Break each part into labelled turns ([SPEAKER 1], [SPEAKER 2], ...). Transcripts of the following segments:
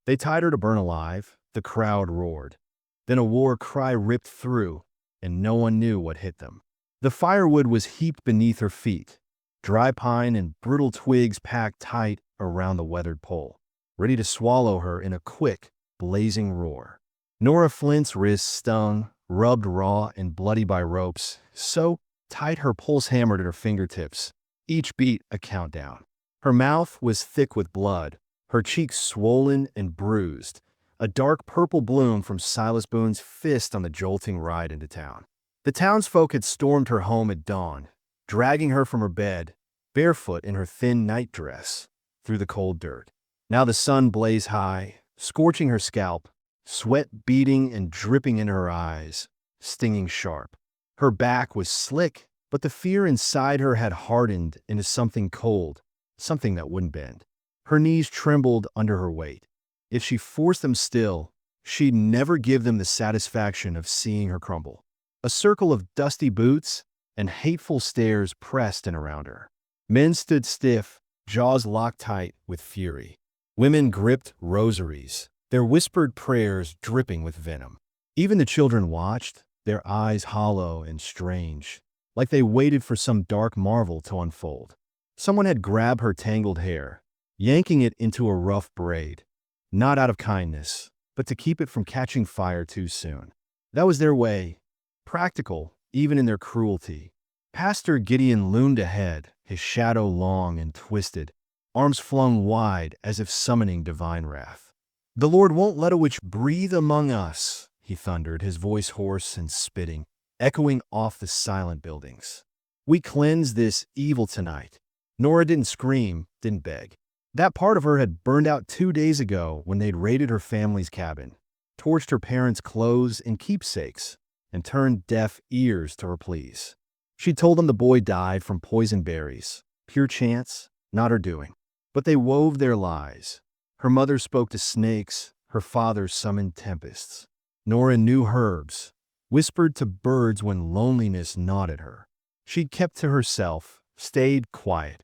[SPEAKER 1] They tied her to burn alive. The crowd roared. Then a war cry ripped through, and no one knew what hit them. The firewood was heaped beneath her feet, dry pine and brittle twigs packed tight around the weathered pole, ready to swallow her in a quick, blazing roar. Norah Flint's wrists stung, rubbed raw and bloody by ropes, so tight her pulse hammered at her fingertips, each beat a countdown. Her mouth was thick with blood, her cheeks swollen and bruised, a dark purple bloom from Silas Boone's fist on the jolting ride into town. The townsfolk had stormed her home at dawn, dragging her from her bed, barefoot in her thin nightdress, through the cold dirt. Now the sun blazed high, scorching her scalp, sweat beading and dripping in her eyes, stinging sharp. Her back was slick, but the fear inside her had hardened into something cold, something that wouldn't bend. Her knees trembled under her weight. If she forced them still, she'd never give them the satisfaction of seeing her crumble. A circle of dusty boots and hateful stares pressed in around her. Men stood stiff, jaws locked tight with fury. Women gripped rosaries, their whispered prayers dripping with venom. Even the children watched, their eyes hollow and strange, like they waited for some dark marvel to unfold. Someone had grabbed her tangled hair, yanking it into a rough braid, not out of kindness, but to keep it from catching fire too soon. That was their way, practical, even in their cruelty. Pastor Gideon loomed ahead, his shadow long and twisted, arms flung wide as if summoning divine wrath. "The Lord won't let a witch breathe among us," he thundered, his voice hoarse and spitting, echoing off the silent buildings. "We cleanse this evil tonight." Norah didn't scream, didn't beg. That part of her had burned out 2 days ago when they'd raided her family's cabin, torched her parents' clothes and keepsakes, and turned deaf ears to her pleas. She told them the boy died from poison berries, pure chance, not her doing. But they wove their lies. Her mother spoke to snakes, her father summoned tempests. Norah knew herbs, whispered to birds when loneliness gnawed at her. She'd kept to herself, stayed quiet,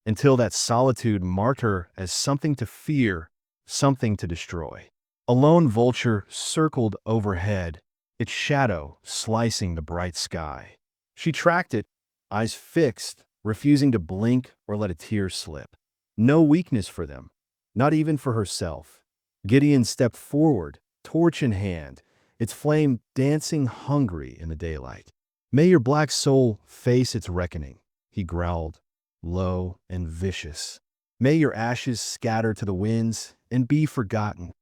[SPEAKER 1] until that solitude marked her as something to fear, something to destroy. A lone vulture circled overhead, its shadow slicing the bright sky. She tracked it, eyes fixed, refusing to blink or let a tear slip. No weakness for them, not even for herself. Gideon stepped forward, torch in hand, its flame dancing hungry in the daylight. "May your black soul face its reckoning," he growled, low and vicious. "May your ashes scatter to the winds and be forgotten."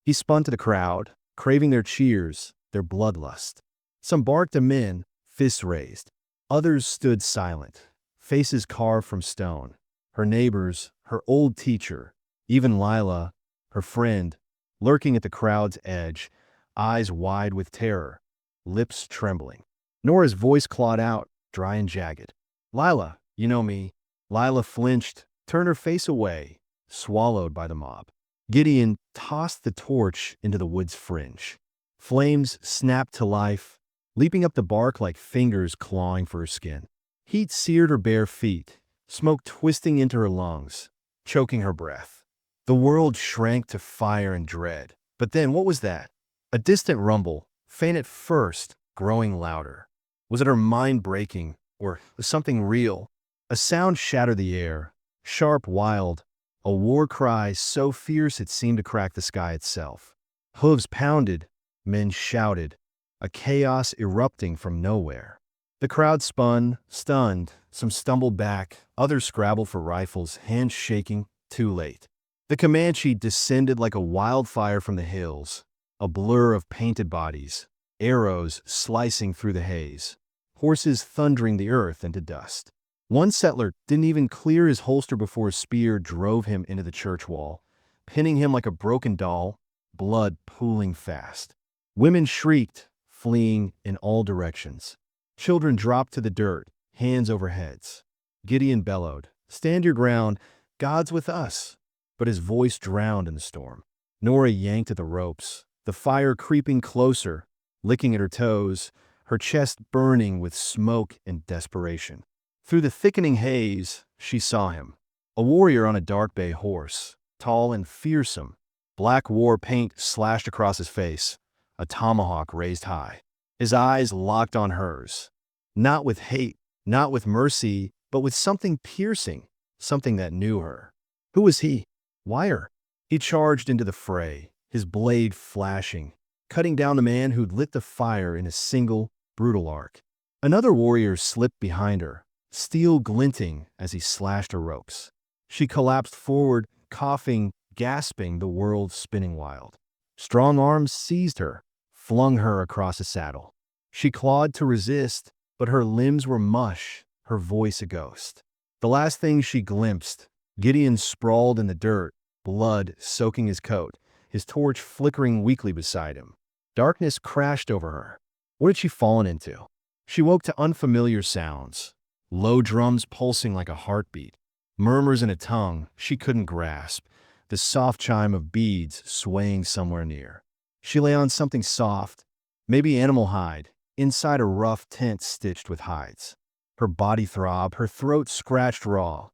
[SPEAKER 1] He spun to the crowd, craving their cheers, their bloodlust. Some barked him in, fists raised. Others stood silent, faces carved from stone. Her neighbors, her old teacher, even Lila, her friend, lurking at the crowd's edge, eyes wide with terror, lips trembling. Norah's voice clawed out, dry and jagged. "Lila, you know me." Lila flinched, turned her face away, swallowed by the mob. Gideon tossed the torch into the wood's fringe. Flames snapped to life, leaping up the bark like fingers clawing for her skin. Heat seared her bare feet, smoke twisting into her lungs, choking her breath. The world shrank to fire and dread. But then, what was that? A distant rumble, faint at first, growing louder. Was it her mind breaking, or was something real? A sound shattered the air, sharp, wild, a war cry so fierce it seemed to crack the sky itself. Hooves pounded, men shouted, a chaos erupting from nowhere. The crowd spun, stunned, some stumbled back, others scrabbled for rifles, hands shaking, too late. The Comanche descended like a wildfire from the hills, a blur of painted bodies, arrows slicing through the haze, horses thundering the earth into dust. One settler didn't even clear his holster before a spear drove him into the church wall, pinning him like a broken doll, blood pooling fast. Women shrieked, fleeing in all directions. Children dropped to the dirt, hands over heads. Gideon bellowed, "Stand your ground, God's with us." But his voice drowned in the storm. Norah yanked at the ropes, the fire creeping closer, licking at her toes, her chest burning with smoke and desperation. Through the thickening haze, she saw him, a warrior on a dark bay horse, tall and fearsome, Black war paint slashed across his face, a tomahawk raised high. His eyes locked on hers. Not with hate, not with mercy, but with something piercing, something that knew her. Who was he? Why her? He charged into the fray, his blade flashing, cutting down the man who'd lit the fire in a single, brutal arc. Another warrior slipped behind her, steel glinting as he slashed her ropes. She collapsed forward, coughing, gasping, the world spinning wild. Strong arms seized her, flung her across a saddle. She clawed to resist, but her limbs were mush, her voice a ghost. The last thing she glimpsed, Gideon sprawled in the dirt, blood soaking his coat, his torch flickering weakly beside him. Darkness crashed over her. What had she fallen into? She woke to unfamiliar sounds, low drums pulsing like a heartbeat, murmurs in a tongue she couldn't grasp, the soft chime of beads swaying somewhere near. She lay on something soft, maybe animal hide, inside a rough tent stitched with hides. Her body throbbed, her throat scratched raw.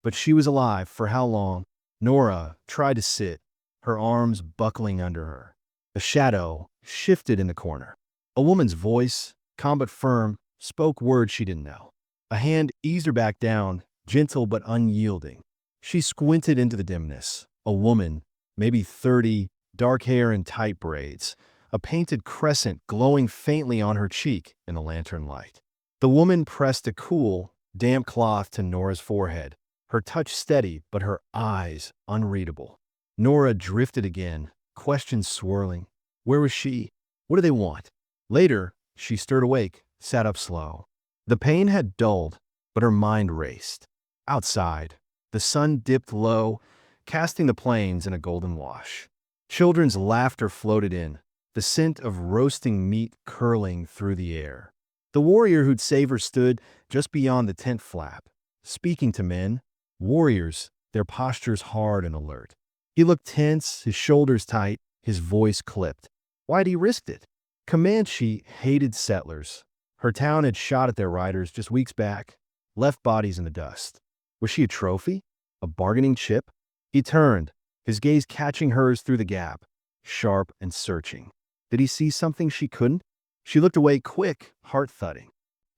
[SPEAKER 1] But she was alive. For how long? Norah tried to sit, her arms buckling under her. A shadow shifted in the corner. A woman's voice, calm but firm, spoke words she didn't know. A hand eased her back down, gentle but unyielding. She squinted into the dimness. A woman, maybe 30, dark hair in tight braids, a painted crescent glowing faintly on her cheek in the lantern light. The woman pressed a cool, damp cloth to Norah's forehead, her touch steady but her eyes unreadable. Norah drifted again, questions swirling. Where was she? What do they want? Later, she stirred awake, sat up slow. The pain had dulled, but her mind raced. Outside, the sun dipped low, casting the plains in a golden wash. Children's laughter floated in, the scent of roasting meat curling through the air. The warrior who'd save her stood just beyond the tent flap, speaking to men, warriors, their postures hard and alert. He looked tense, his shoulders tight, his voice clipped. Why'd he risk it? Comanche hated settlers. Her town had shot at their riders just weeks back, left bodies in the dust. Was she a trophy? A bargaining chip? He turned, his gaze catching hers through the gap, sharp and searching. Did he see something she couldn't? She looked away quick, heart thudding.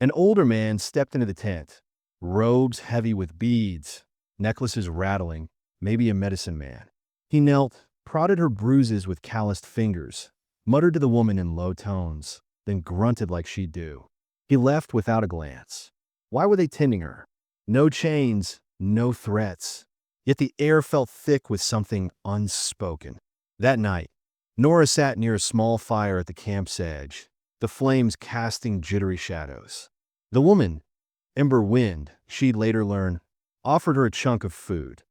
[SPEAKER 1] An older man stepped into the tent, robes heavy with beads, necklaces rattling, maybe a medicine man. He knelt, prodded her bruises with calloused fingers, muttered to the woman in low tones, then grunted like she'd do. He left without a glance. Why were they tending her? No chains, no threats. Yet the air felt thick with something unspoken. That night, Norah sat near a small fire at the camp's edge, the flames casting jittery shadows. The woman, Ember Wind, she'd later learn, offered her a chunk of food.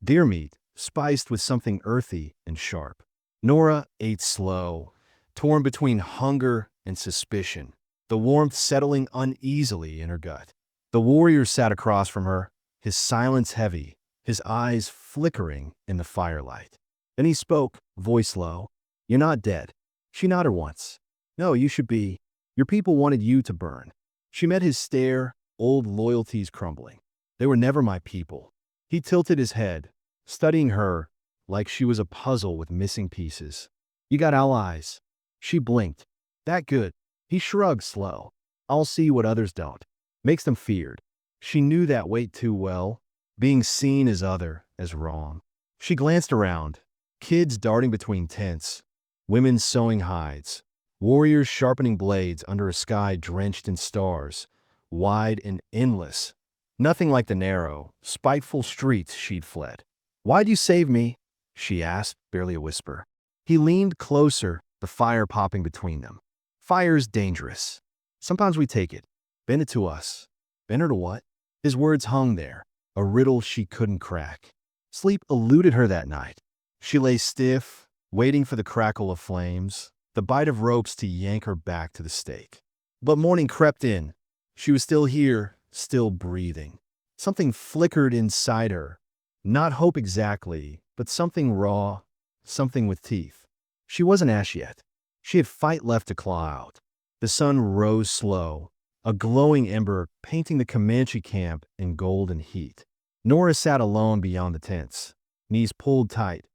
[SPEAKER 1] Deer meat, spiced with something earthy and sharp. Norah ate slow, torn between hunger and suspicion, the warmth settling uneasily in her gut. The warrior sat across from her, his silence heavy, his eyes flickering in the firelight. Then he spoke, voice low. You're not dead. She nodded once. No, you should be. Your people wanted you to burn. She met his stare, old loyalties crumbling. They were never my people. He tilted his head, studying her like she was a puzzle with missing pieces. You got allies. She blinked. That good. He shrugged slow. I'll see what others don't. Makes them feared. She knew that weight too well, being seen as other, as wrong. She glanced around. Kids darting between tents, women sewing hides, warriors sharpening blades under a sky drenched in stars, wide and endless. Nothing like the narrow, spiteful streets she'd fled. Why'd you save me? She asked, barely a whisper. He leaned closer, the fire popping between them. Fire's dangerous. Sometimes we take it. Bend it to us. Bend her to what? His words hung there, a riddle she couldn't crack. Sleep eluded her that night. She lay stiff, waiting for the crackle of flames, the bite of ropes to yank her back to the stake. But morning crept in. She was still here, still breathing. Something flickered inside her. Not hope exactly, but something raw, something with teeth. She wasn't ash yet. She had fight left to claw out. The sun rose slow, a glowing ember painting the Comanche camp in golden heat. Norah sat alone beyond the tents, knees pulled tight,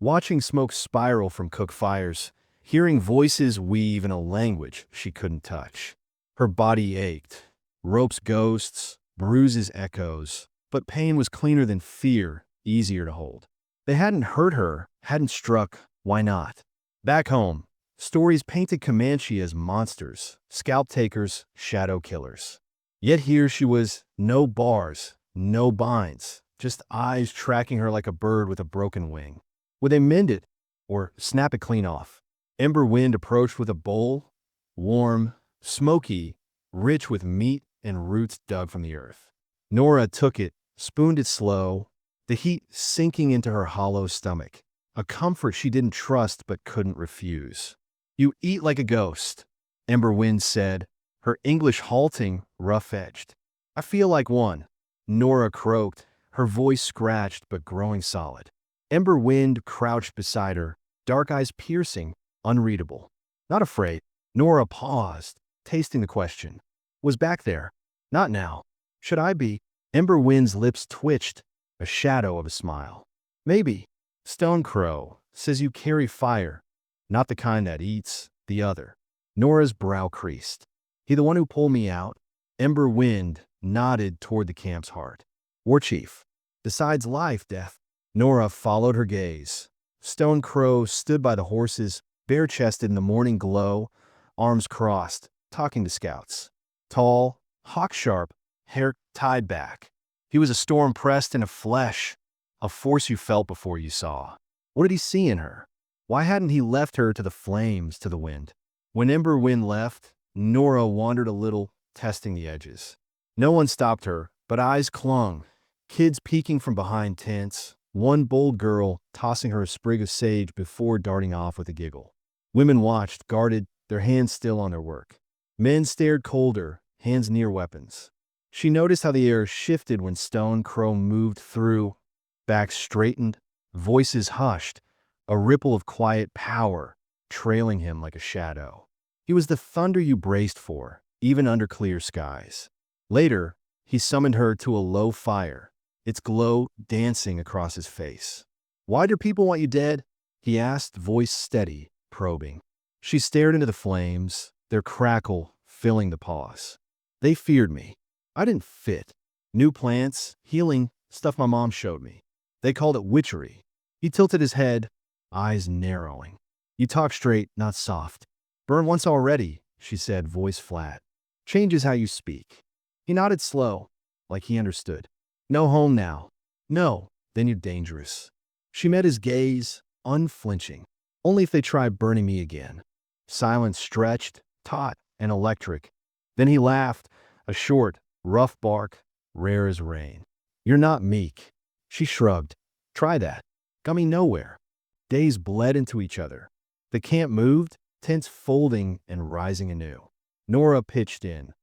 [SPEAKER 1] watching smoke spiral from cook fires, hearing voices weave in a language she couldn't touch. Her body ached. Ropes ghosts, bruises echoes, but pain was cleaner than fear, easier to hold. They hadn't hurt her, hadn't struck, why not? Back home, stories painted Comanche as monsters, scalp takers, shadow killers. Yet here she was, no bars, no binds, just eyes tracking her like a bird with a broken wing. Would they mend it or snap it clean off? Ember Wind approached with a bowl, warm, smoky, rich with meat and roots dug from the earth. Norah took it, spooned it slow, the heat sinking into her hollow stomach, a comfort she didn't trust but couldn't refuse. "You eat like a ghost," Ember Wind said, her English halting, rough-edged. "I feel like one," Norah croaked, her voice scratched but growing solid. Ember Wind crouched beside her, dark eyes piercing, unreadable. Not afraid, Norah paused, tasting the question. Was back there. Not now. Should I be? Ember Wind's lips twitched, a shadow of a smile. Maybe. Stone Crow says you carry fire, not the kind that eats, the other. Norah's brow creased. He the one who pulled me out? Ember Wind nodded toward the camp's heart. War Chief. Decides life, death. Norah followed her gaze. Stone Crow stood by the horses, bare-chested in the morning glow, arms crossed, talking to scouts. Tall, hawk-sharp, hair tied back. He was a storm pressed into flesh, a force you felt before you saw. What did he see in her? Why hadn't he left her to the flames, to the wind? When Ember Wind left, Norah wandered a little, testing the edges. No one stopped her, but eyes clung. Kids peeking from behind tents, one bold girl tossing her a sprig of sage before darting off with a giggle. Women watched, guarded, their hands still on their work. Men stared colder, hands near weapons. She noticed how the air shifted when Stone Crow moved through, backs straightened, voices hushed, a ripple of quiet power trailing him like a shadow. He was the thunder you braced for, even under clear skies. Later, he summoned her to a low fire, its glow dancing across his face. "Why do people want you dead?" he asked, voice steady, probing. She stared into the flames, their crackle filling the pause. "They feared me. I didn't fit. New plants, healing, stuff my mom showed me. They called it witchery." He tilted his head, eyes narrowing. "You talk straight, not soft." "Burned once already," she said, voice flat. "Changes how you speak." He nodded slow, like he understood. "No home now." "No, then you're dangerous." She met his gaze, unflinching. "Only if they try burning me again." Silence stretched, taut and electric. Then he laughed, a short, rough bark, rare as rain. "You're not meek." She shrugged. "Try that. Got me nowhere." Days bled into each other. The camp moved, tents folding and rising anew. Norah pitched in,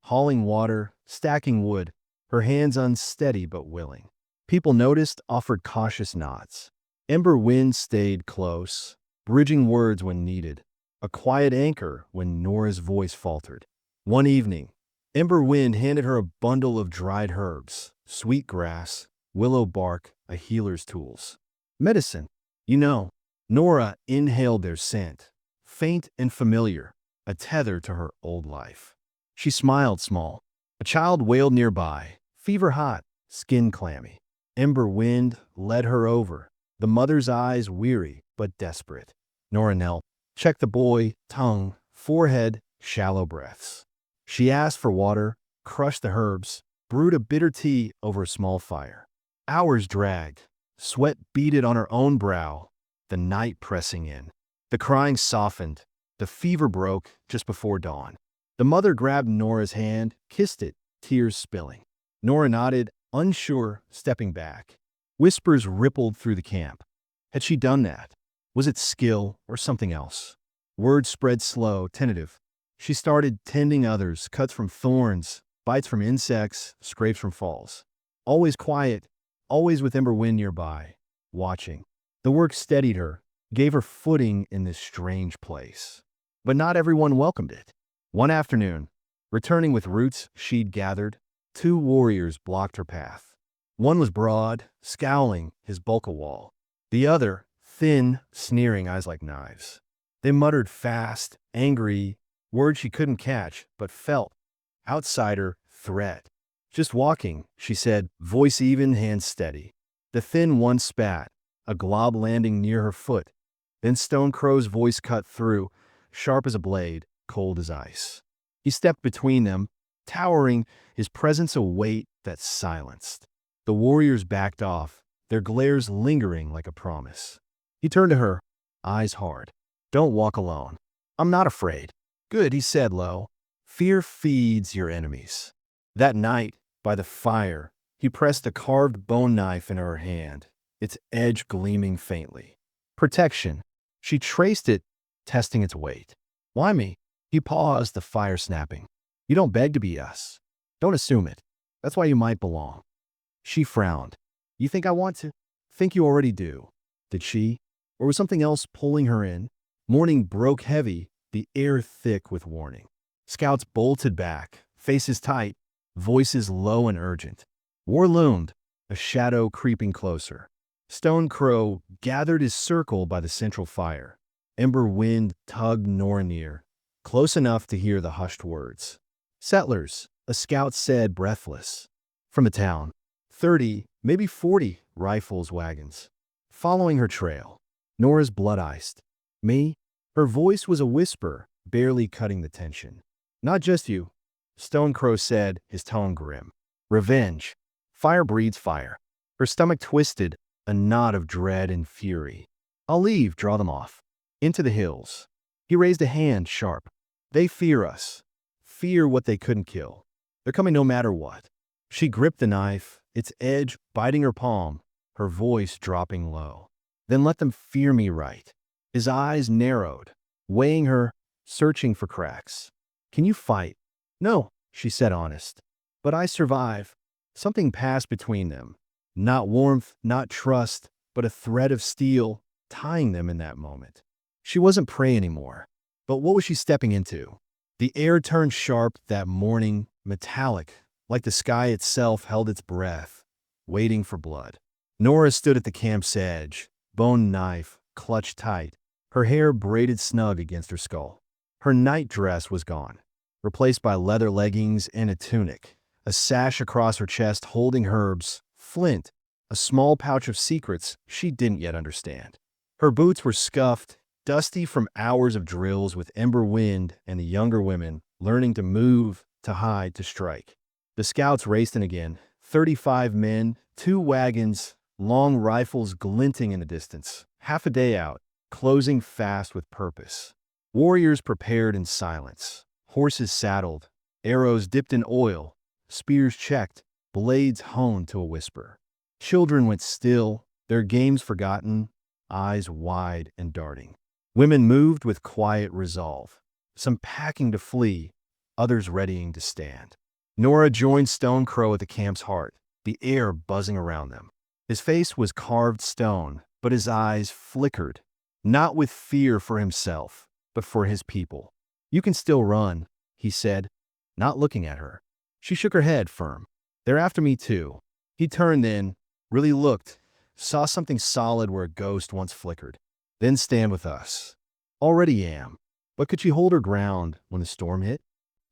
[SPEAKER 1] hauling water, stacking wood, her hands unsteady but willing. People noticed, offered cautious nods. Ember Wind stayed close, bridging words when needed, a quiet anchor when Norah's voice faltered. One evening, Ember Wind handed her a bundle of dried herbs, sweet grass, willow bark, a healer's tools. "Medicine, you know." Norah inhaled their scent, faint and familiar, a tether to her old life. She smiled small. A child wailed nearby, fever hot, skin clammy. Ember Wind led her over, the mother's eyes weary but desperate. Norah knelt, checked the boy, tongue, forehead, shallow breaths. She asked for water, crushed the herbs, brewed a bitter tea over a small fire. Hours dragged, sweat beaded on her own brow, the night pressing in. The crying softened, the fever broke just before dawn. The mother grabbed Norah's hand, kissed it, tears spilling. Norah nodded, unsure, stepping back. Whispers rippled through the camp. Had she done that? Was it skill or something else? Words spread slow, tentative. She started tending others, cuts from thorns, bites from insects, scrapes from falls. Always quiet, always with Ember Wind nearby, watching. The work steadied her, gave her footing in this strange place. But not everyone welcomed it. One afternoon, returning with roots she'd gathered, two warriors blocked her path. One was broad, scowling, his bulk a wall. The other, thin, sneering eyes like knives. They muttered fast, angry, words she couldn't catch, but felt. Outsider, threat. Just walking, she said, voice even, hands steady. The thin one spat, a glob landing near her foot. Then Stone Crow's voice cut through, sharp as a blade, cold as ice. He stepped between them, towering, his presence a weight that silenced. The warriors backed off, their glares lingering like a promise. He turned to her, eyes hard. Don't walk alone. I'm not afraid. Good, he said low. Fear feeds your enemies. That night, by the fire, he pressed a carved bone knife in her hand, its edge gleaming faintly. Protection. She traced it, testing its weight. Why me? He paused, the fire snapping. You don't beg to be us. Don't assume it. That's why you might belong. She frowned. You think I want to? Think you already do. Did she? Or was something else pulling her in? Morning broke heavy, the air thick with warning. Scouts bolted back, faces tight, voices low and urgent. War loomed, a shadow creeping closer. Stone Crow gathered his circle by the central fire. Ember wind tugged Norah near, close enough to hear the hushed words. Settlers, a scout said, breathless. From the town, 30, maybe 40 rifles, wagons. Following her trail. Norah's blood iced. Me? Her voice was a whisper, barely cutting the tension. Not just you, Stone Crow said, his tone grim. Revenge. Fire breeds fire. Her stomach twisted, a knot of dread and fury. I'll leave, draw them off. Into the hills. He raised a hand, sharp. They fear us. Fear what they couldn't kill. They're coming no matter what. She gripped the knife, its edge biting her palm, her voice dropping low. Then let them fear me right. His eyes narrowed, weighing her, searching for cracks. Can you fight? No, she said, honest. But I survive. Something passed between them. Not warmth, not trust, but a thread of steel tying them in that moment. She wasn't prey anymore. But what was she stepping into? The air turned sharp that morning, metallic, like the sky itself held its breath, waiting for blood. Norah stood at the camp's edge, bone knife clutched tight, her hair braided snug against her skull. Her night dress was gone, replaced by leather leggings and a tunic, a sash across her chest holding herbs, flint, a small pouch of secrets she didn't yet understand. Her boots were scuffed, dusty from hours of drills with Ember Wind and the younger women learning to move, to hide, to strike. The scouts raced in again, 35 men, 2 wagons, long rifles glinting in the distance. Half a day out, closing fast with purpose. Warriors prepared in silence, horses saddled, arrows dipped in oil, spears checked, blades honed to a whisper. Children went still, their games forgotten, eyes wide and darting. Women moved with quiet resolve, some packing to flee, others readying to stand. Norah joined Stone Crow at the camp's heart, the air buzzing around them. His face was carved stone, but his eyes flickered, not with fear for himself, but for his people. You can still run, he said, not looking at her. She shook her head, firm. They're after me too. He turned then, really looked, saw something solid where a ghost once flickered. Then stand with us. Already am. But could she hold her ground when the storm hit?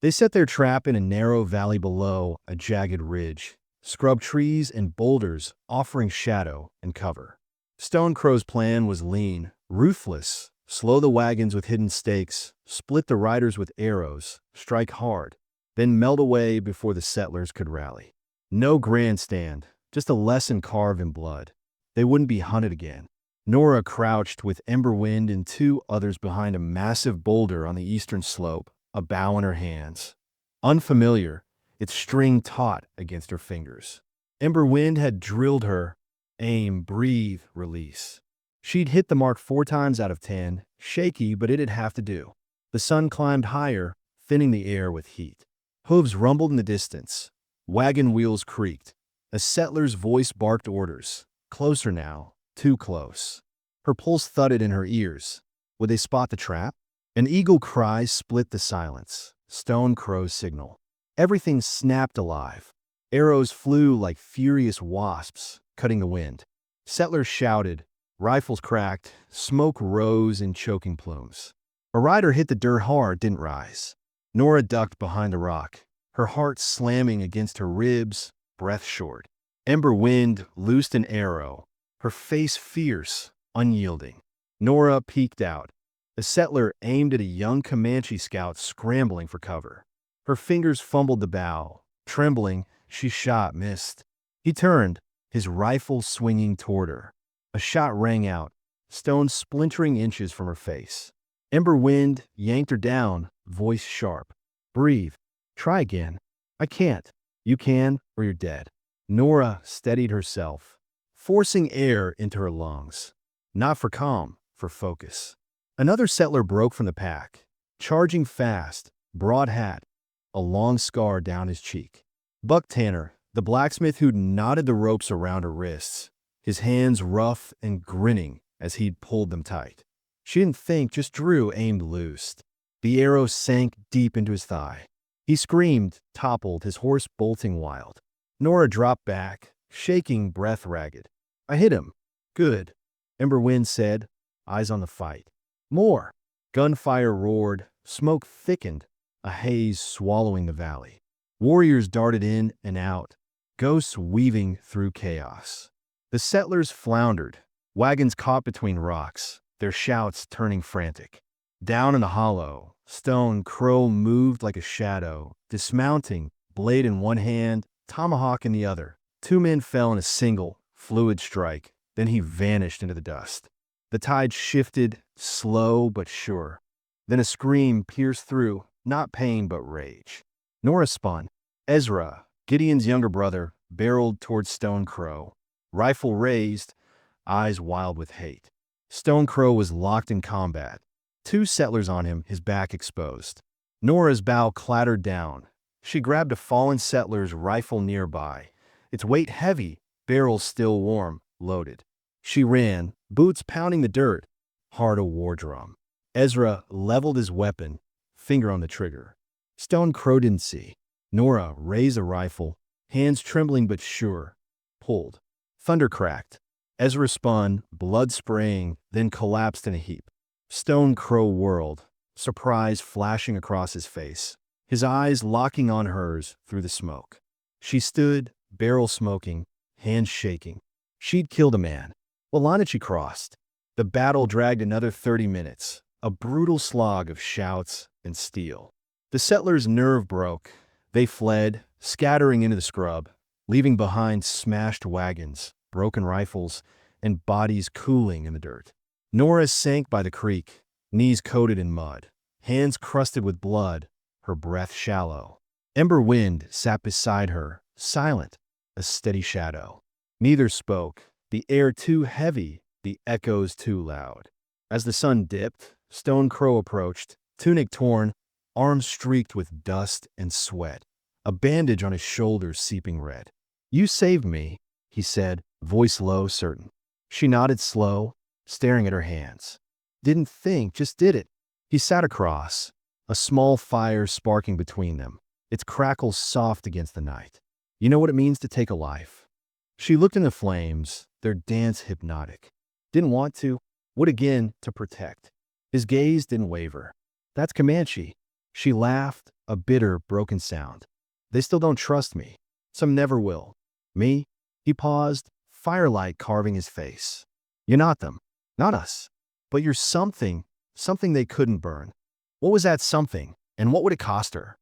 [SPEAKER 1] They set their trap in a narrow valley below a jagged ridge, scrub trees and boulders offering shadow and cover. Stone Crow's plan was lean, ruthless. Slow the wagons with hidden stakes, split the riders with arrows, strike hard, then melt away before the settlers could rally. No grandstand, just a lesson carved in blood. They wouldn't be hunted again. Norah crouched with Ember Wind and 2 others behind a massive boulder on the eastern slope, a bow in her hands. Unfamiliar, its string taut against her fingers. Ember Wind had drilled her. Aim, breathe, release. She'd hit the mark 4 times out of 10, shaky, but it'd have to do. The sun climbed higher, thinning the air with heat. Hooves rumbled in the distance. Wagon wheels creaked. A settler's voice barked orders. Closer now, too close. Her pulse thudded in her ears. Would they spot the trap? An eagle cry split the silence. Stone Crow's signal. Everything snapped alive. Arrows flew like furious wasps, cutting the wind. Settlers shouted, Rifles cracked, smoke rose in choking plumes. A rider hit the dirt hard, didn't rise. Norah ducked behind a rock, her heart slamming against her ribs, breath short. Ember Wind loosed an arrow, her face fierce, unyielding. Norah peeked out. A settler aimed at a young Comanche scout scrambling for cover. Her fingers fumbled the bow. Trembling, she shot, missed. He turned, his rifle swinging toward her. A shot rang out, stones splintering inches from her face. Ember Wind yanked her down, voice sharp. Breathe. Try again. I can't. You can, or you're dead. Norah steadied herself, forcing air into her lungs. Not for calm, for focus. Another settler broke from the pack, charging fast, broad hat, a long scar down his cheek. Buck Tanner, the blacksmith who'd knotted the ropes around her wrists, his hands rough and grinning as he'd pulled them tight. She didn't think, just drew, aimed loose. The arrow sank deep into his thigh. He screamed, toppled, his horse bolting wild. Norah dropped back, shaking, breath ragged. I hit him. Good, Ember Wind said, eyes on the fight. More. Gunfire roared, smoke thickened, a haze swallowing the valley. Warriors darted in and out, ghosts weaving through chaos. The settlers floundered, wagons caught between rocks, their shouts turning frantic. Down in the hollow, Stone Crow moved like a shadow, dismounting, blade in one hand, tomahawk in the other. Two men fell in a single, fluid strike, then he vanished into the dust. The tide shifted, slow but sure. Then a scream pierced through, not pain but rage. Norah spun. Ezra, Gideon's younger brother, barreled toward Stone Crow. Rifle raised, eyes wild with hate. Stone Crow was locked in combat. Two settlers on him, his back exposed. Norah's bow clattered down. She grabbed a fallen settler's rifle nearby, its weight heavy, barrel still warm, loaded. She ran, boots pounding the dirt, heart a war drum. Ezra leveled his weapon, finger on the trigger. Stone Crow didn't see. Norah raised a rifle, hands trembling but sure, pulled. Thunder cracked. Ezra spun, blood spraying, then collapsed in a heap. Stone Crow whirled, surprise flashing across his face, his eyes locking on hers through the smoke. She stood, barrel smoking, hands shaking. She'd killed a man. What line had she crossed? The battle dragged another 30 minutes, a brutal slog of shouts and steel. The settlers' nerve broke. They fled, scattering into the scrub, leaving behind smashed wagons, broken rifles, and bodies cooling in the dirt. Norah sank by the creek, knees coated in mud, hands crusted with blood, her breath shallow. Ember Wind sat beside her, silent, a steady shadow. Neither spoke, the air too heavy, the echoes too loud. As the sun dipped, Stone Crow approached, tunic torn, arms streaked with dust and sweat, a bandage on his shoulders seeping red. You saved me, he said, voice low, certain. She nodded slow, staring at her hands. Didn't think, just did it. He sat across, a small fire sparking between them, its crackles soft against the night. You know what it means to take a life? She looked in the flames, their dance hypnotic. Didn't want to, would again to protect. His gaze didn't waver. That's Comanche. She laughed, a bitter, broken sound. They still don't trust me. Some never will. Me? He paused, firelight carving his face. You're not them. Not us. But you're something they couldn't burn. What was that something, and what would it cost her?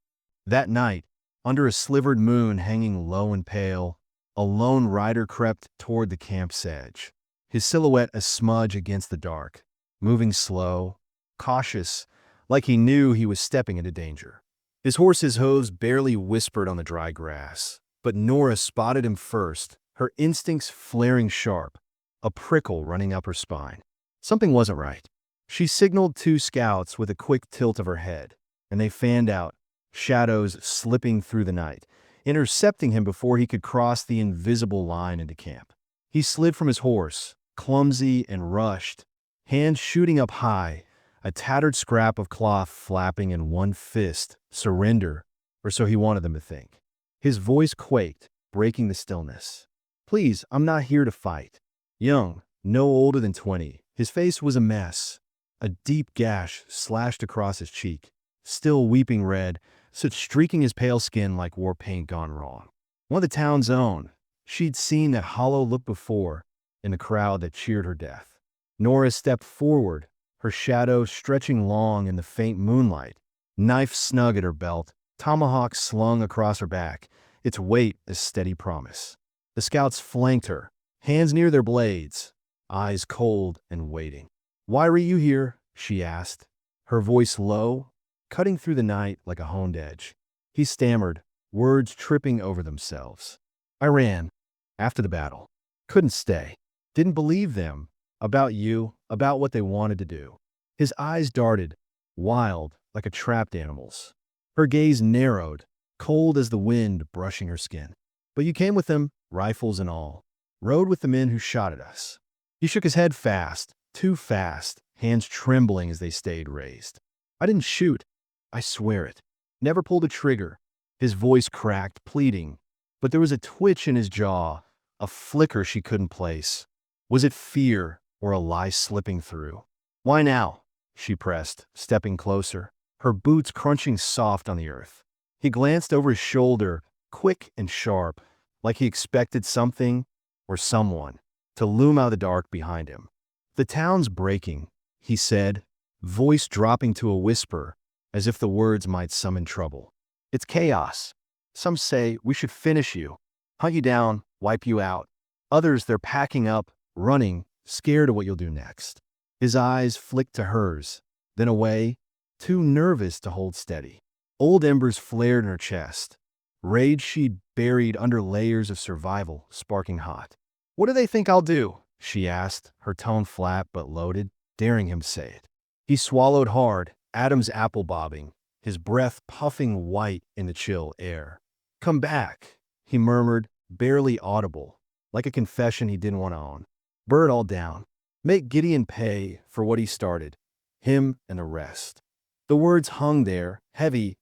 [SPEAKER 1] That night, under a slivered moon hanging low and pale, a lone rider crept toward the camp's edge, his silhouette a smudge against the dark, moving slow, cautious, like he knew he was stepping into danger. His horse's hooves barely whispered on the dry grass, but Norah spotted him first, her instincts flaring sharp, a prickle running up her spine. Something wasn't right. She signaled two scouts with a quick tilt of her head, and they fanned out, shadows slipping through the night, intercepting him before he could cross the invisible line into camp. He slid from his horse, clumsy and rushed, hands shooting up high, a tattered scrap of cloth flapping in one fist, surrender, or so he wanted them to think. His voice quaked, breaking the stillness. Please, I'm not here to fight. Young, no older than 20. His face was a mess. A deep gash slashed across his cheek, still weeping red, such streaking his pale skin like war paint gone wrong. One of the town's own. She'd seen that hollow look before in the crowd that cheered her death. Norah stepped forward, her shadow stretching long in the faint moonlight, knife snug at her belt, tomahawk slung across her back, its weight a steady promise. The scouts flanked her, hands near their blades, eyes cold and waiting. "Why were you here?" she asked, her voice low, cutting through the night like a honed edge. He stammered, words tripping over themselves. "I ran. After the battle. Couldn't stay. Didn't believe them. About you, about what they wanted to do." His eyes darted, wild, like a trapped animal's. Her gaze narrowed, cold as the wind brushing her skin. "But you came with them, rifles and all. Rode with the men who shot at us." He shook his head fast, too fast, hands trembling as they stayed raised. "I didn't shoot. I swear it. Never pulled a trigger." His voice cracked, pleading, but there was a twitch in his jaw, a flicker she couldn't place. Was it fear or a lie slipping through? "Why now?" she pressed, stepping closer, her boots crunching soft on the earth. He glanced over his shoulder, quick and sharp, like he expected something or someone to loom out of the dark behind him. "The town's breaking," he said, voice dropping to a whisper, as if the words might summon trouble. "It's chaos. Some say we should finish you, hunt you down, wipe you out. Others, they're packing up, running, scared of what you'll do next." His eyes flicked to hers, then away, too nervous to hold steady. Old embers flared in her chest, rage she'd buried under layers of survival sparking hot. "What do they think I'll do?" she asked, her tone flat but loaded, daring him to say it. He swallowed hard, Adam's apple bobbing, his breath puffing white in the chill air. "Come back," he murmured, barely audible, like a confession he didn't want to own. "Burn it all down. Make Gideon pay for what he started, him and the rest." The words hung there, heavy,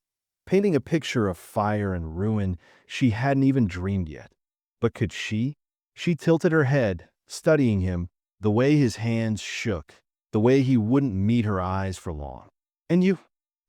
[SPEAKER 1] painting a picture of fire and ruin she hadn't even dreamed yet. But could she? She tilted her head, studying him, the way his hands shook, the way he wouldn't meet her eyes for long. "And you?"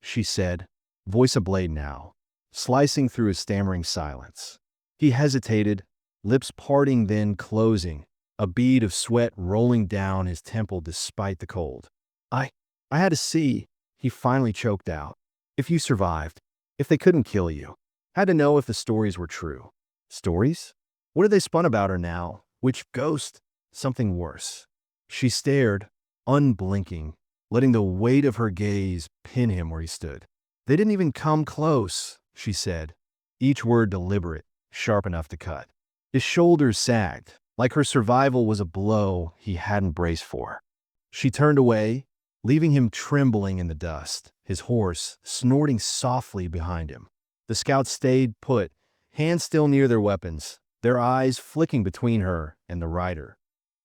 [SPEAKER 1] she said, voice ablade now, slicing through his stammering silence. He hesitated, lips parting then closing, a bead of sweat rolling down his temple despite the cold. I had to see," he finally choked out. "If you survived, if they couldn't kill you. Had to know if the stories were true." Stories? What had they spun about her now? Which ghost? Something worse. She stared, unblinking, letting the weight of her gaze pin him where he stood. "They didn't even come close," she said, each word deliberate, sharp enough to cut. His shoulders sagged, like her survival was a blow he hadn't braced for. She turned away, leaving him trembling in the dust, his horse snorting softly behind him. The scouts stayed put, hands still near their weapons, their eyes flicking between her and the rider,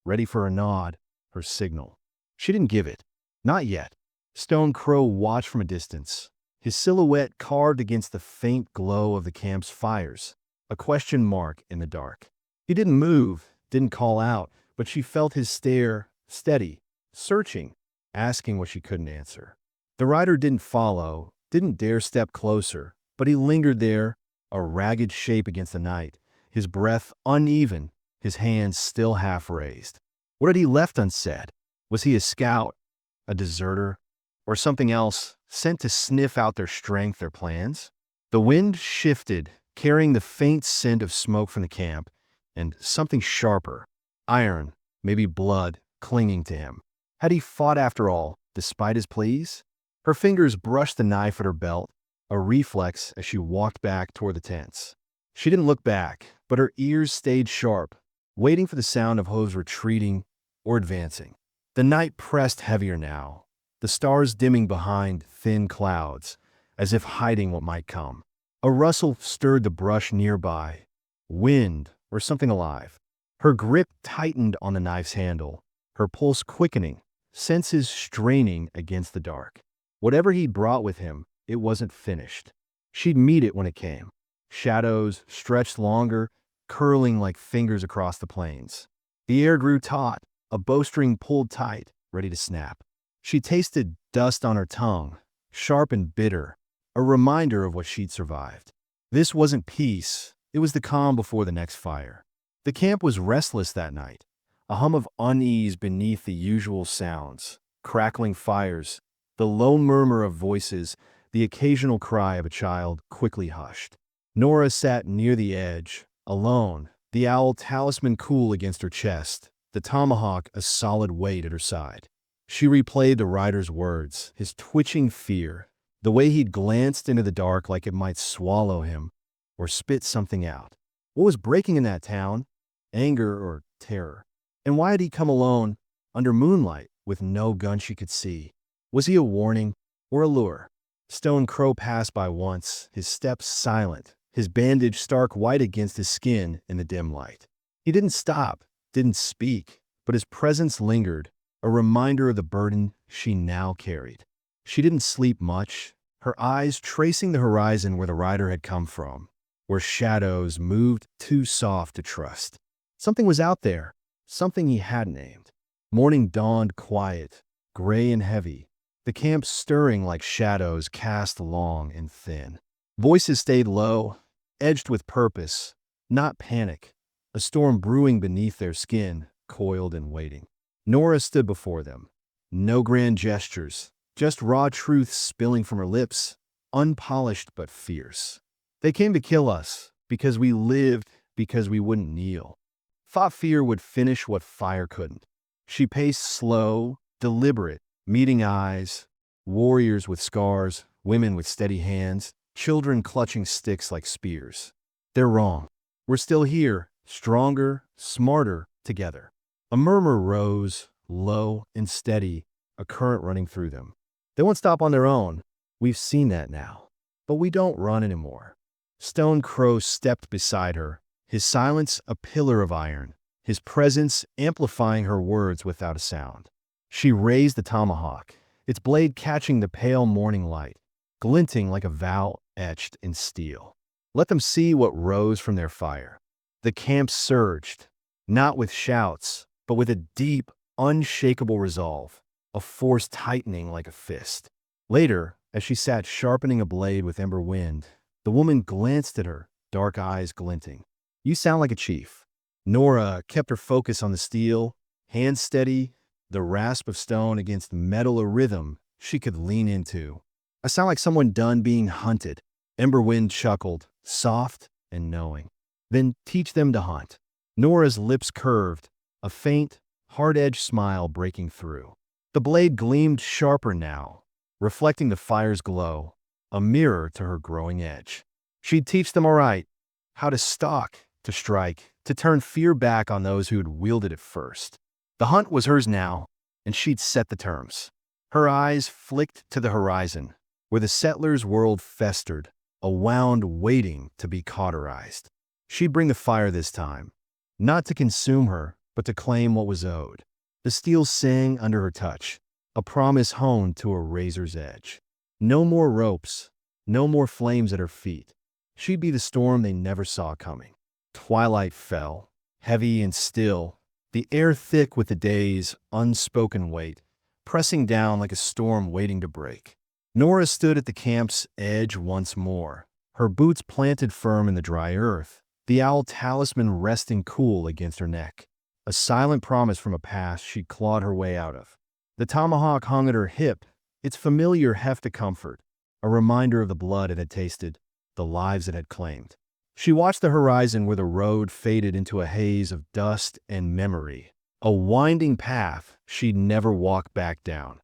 [SPEAKER 1] ready for a nod, her signal. She didn't give it. Not yet. Stone Crow watched from a distance, his silhouette carved against the faint glow of the camp's fires, a question mark in the dark. He didn't move, didn't call out, but she felt his stare, steady, searching, asking what she couldn't answer. The rider didn't follow, didn't dare step closer, but he lingered there, a ragged shape against the night, his breath uneven, his hands still half raised. What had he left unsaid? Was he a scout, a deserter, or something else, sent to sniff out their strength, their plans? The wind shifted, carrying the faint scent of smoke from the camp, and something sharper, iron, maybe blood, clinging to him. Had he fought after all, despite his pleas? Her fingers brushed the knife at her belt, a reflex as she walked back toward the tents. She didn't look back, but her ears stayed sharp, waiting for the sound of hooves retreating or advancing. The night pressed heavier now, the stars dimming behind thin clouds, as if hiding what might come. A rustle stirred the brush nearby, wind or something alive. Her grip tightened on the knife's handle, her pulse quickening, senses straining against the dark. Whatever he'd brought with him, it wasn't finished. She'd meet it when it came. Shadows stretched longer, curling like fingers across the plains. The air grew taut, a bowstring pulled tight, ready to snap. She tasted dust on her tongue, sharp and bitter, a reminder of what she'd survived. This wasn't peace, it was the calm before the next fire. The camp was restless that night, a hum of unease beneath the usual sounds, crackling fires, the low murmur of voices, the occasional cry of a child quickly hushed. Norah sat near the edge, alone, the owl talisman cool against her chest, the tomahawk a solid weight at her side. She replayed the rider's words, his twitching fear, the way he'd glanced into the dark like it might swallow him or spit something out. What was breaking in that town? Anger or terror? And why had he come alone, under moonlight, with no gun she could see? Was he a warning or a lure? Stone Crow passed by once, his steps silent, his bandage stark white against his skin in the dim light. He didn't stop, didn't speak, but his presence lingered, a reminder of the burden she now carried. She didn't sleep much, her eyes tracing the horizon where the rider had come from, where shadows moved too soft to trust. Something was out there, something he hadn't named. Morning dawned quiet, gray and heavy, the camp stirring like shadows cast long and thin. Voices stayed low, edged with purpose, not panic, a storm brewing beneath their skin, coiled and waiting. Norah stood before them. No grand gestures, just raw truth spilling from her lips, unpolished but fierce. They came to kill us, because we lived, because we wouldn't kneel. Thought fear would finish what fire couldn't. She paced slow, deliberate, meeting eyes, warriors with scars, women with steady hands, children clutching sticks like spears. They're wrong. We're still here, stronger, smarter, together. A murmur rose, low and steady, a current running through them. They won't stop on their own. We've seen that now. But we don't run anymore. Stone Crow stepped beside her, his silence a pillar of iron, his presence amplifying her words without a sound. She raised the tomahawk, its blade catching the pale morning light, glinting like a vow etched in steel. Let them see what rose from their fire. The camp surged, not with shouts, but with a deep, unshakable resolve, a force tightening like a fist. Later, as she sat sharpening a blade with ember wind, the woman glanced at her, dark eyes glinting. You sound like a chief. Norah kept her focus on the steel, hands steady, the rasp of stone against metal a rhythm she could lean into. I sound like someone done being hunted. Emberwind chuckled, soft and knowing. Then teach them to hunt. Norah's lips curved, a faint, hard-edged smile breaking through. The blade gleamed sharper now, reflecting the fire's glow, a mirror to her growing edge. She'd teach them all right, how to stalk, to strike, to turn fear back on those who'd wielded it first. The hunt was hers now, and she'd set the terms. Her eyes flicked to the horizon, where the settlers' world festered, a wound waiting to be cauterized. She'd bring the fire this time, not to consume her, but to claim what was owed. The steel sang under her touch, a promise honed to a razor's edge. No more ropes, no more flames at her feet. She'd be the storm they never saw coming. Twilight fell, heavy and still, the air thick with the day's unspoken weight, pressing down like a storm waiting to break. Norah stood at the camp's edge once more, her boots planted firm in the dry earth, the owl talisman resting cool against her neck, a silent promise from a past she'd clawed her way out of. The tomahawk hung at her hip, its familiar heft of comfort, a reminder of the blood it had tasted, the lives it had claimed. She watched the horizon where the road faded into a haze of dust and memory, a winding path she'd never walk back down.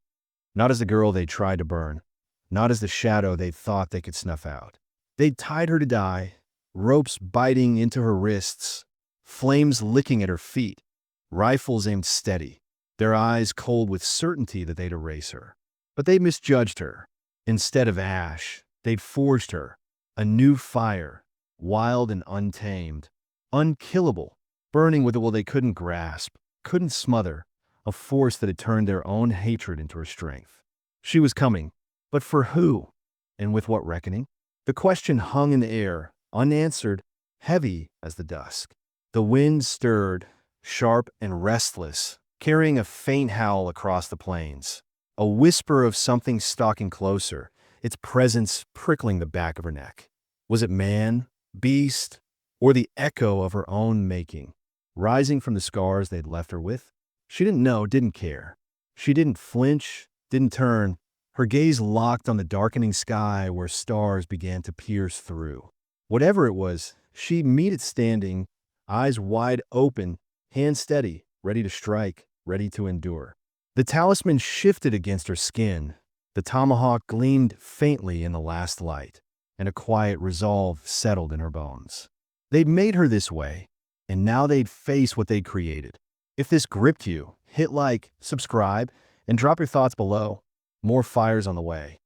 [SPEAKER 1] Not as the girl they'd tried to burn, not as the shadow they'd thought they could snuff out. They'd tied her to die, ropes biting into her wrists, flames licking at her feet, rifles aimed steady, their eyes cold with certainty that they'd erase her. But they misjudged her. Instead of ash, they'd forged her, a new fire, wild and untamed, unkillable, burning with a will they couldn't grasp, couldn't smother, a force that had turned their own hatred into her strength. She was coming, but for who? And with what reckoning? The question hung in the air, unanswered, heavy as the dusk. The wind stirred, sharp and restless, carrying a faint howl across the plains, a whisper of something stalking closer, its presence prickling the back of her neck. Was it man, beast, or the echo of her own making, rising from the scars they'd left her with? She didn't know, didn't care. She didn't flinch, didn't turn, her gaze locked on the darkening sky where stars began to pierce through. Whatever it was, she'd meet it standing, eyes wide open, hands steady, ready to strike, ready to endure. The talisman shifted against her skin. The tomahawk gleamed faintly in the last light, and a quiet resolve settled in her bones. They'd made her this way, and now they'd face what they'd created. If this gripped you, hit like, subscribe, and drop your thoughts below. More fires on the way.